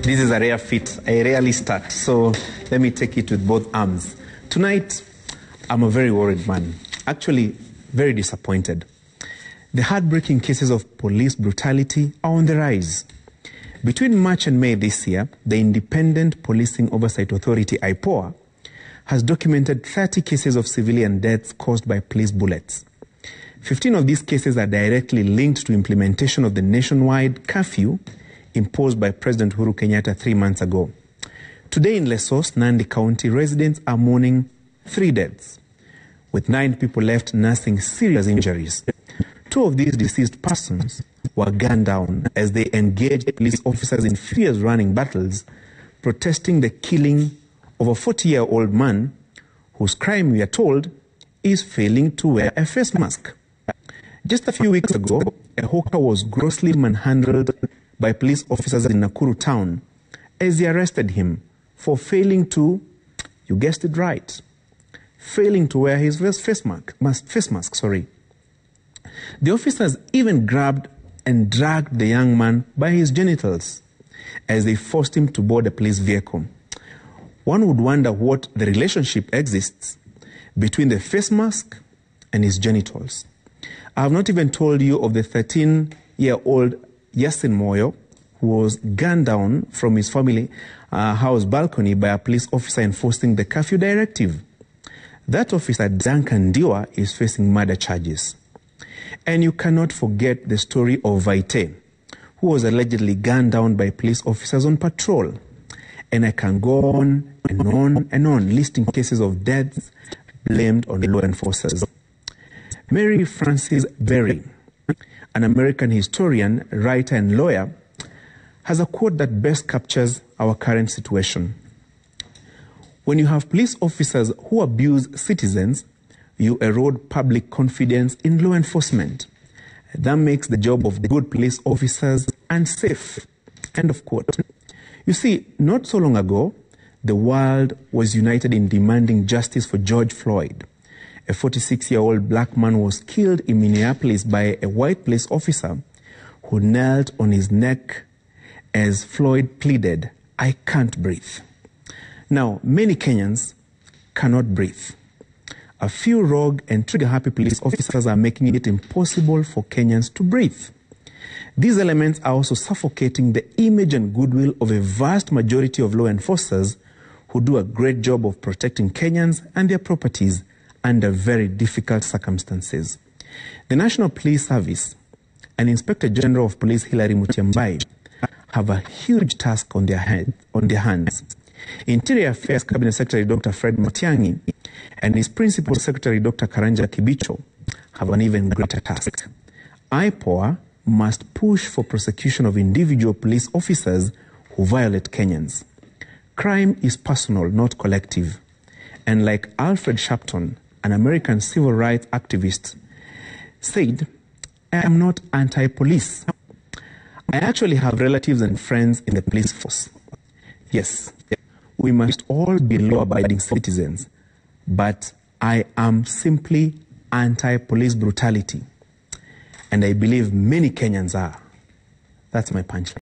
This is a rare feat. I rarely start, so let me take it with both arms. Tonight, I'm a very worried man. Actually, very disappointed. The heartbreaking cases of police brutality are on the rise. Between March and May this year, the Independent Policing Oversight Authority, IPOA, has documented 30 cases of civilian deaths caused by police bullets. 15 of these cases are directly linked to implementation of the nationwide curfew imposed by President Uhuru Kenyatta 3 months ago. Today in Lesos, Nandi County, residents are mourning 3 deaths, with 9 people left nursing serious injuries. 2 of these deceased persons were gunned down as they engaged police officers in fierce running battles, protesting the killing of a 40-year-old man whose crime, we are told, is failing to wear a face mask. Just a few weeks ago, a hawker was grossly manhandled by police officers in Nakuru town as they arrested him for failing to, you guessed it right, failing to wear his face mask. The officers even grabbed and dragged the young man by his genitals as they forced him to board a police vehicle. One would wonder what the relationship exists between the face mask and his genitals. I have not even told you of the 13-year-old Yasin Moyo, who was gunned down from his family house balcony by a police officer enforcing the curfew directive. That officer, Duncan Diwa, is facing murder charges. And you cannot forget the story of Vaite, who was allegedly gunned down by police officers on patrol. And I can go on and on and on, listing cases of deaths blamed on law enforcers. Mary Frances Berry, an American historian, writer, and lawyer, has a quote that best captures our current situation. When you have police officers who abuse citizens, you erode public confidence in law enforcement. That makes the job of the good police officers unsafe. End of quote. You see, not so long ago, the world was united in demanding justice for George Floyd. A 46-year-old black man was killed in Minneapolis by a white police officer who knelt on his neck as Floyd pleaded, "I can't breathe." Now, many Kenyans cannot breathe. A few rogue and trigger-happy police officers are making it impossible for Kenyans to breathe. These elements are also suffocating the image and goodwill of a vast majority of law enforcers who do a great job of protecting Kenyans and their properties under very difficult circumstances. The National Police Service and Inspector General of Police Hilary Mutyambai have a huge task on their hands. Interior Affairs Cabinet Secretary Dr. Fred Matiang'i and his Principal Secretary Dr. Karanja Kibicho have an even greater task. IPOA must push for prosecution of individual police officers who violate Kenyans. Crime is personal, not collective. And like Alfred Sharpton, an American civil rights activist, said, "I am not anti-police. I actually have relatives and friends in the police force." Yes, we must all be law-abiding citizens, but I am simply anti-police brutality. And I believe many Kenyans are. That's my punchline.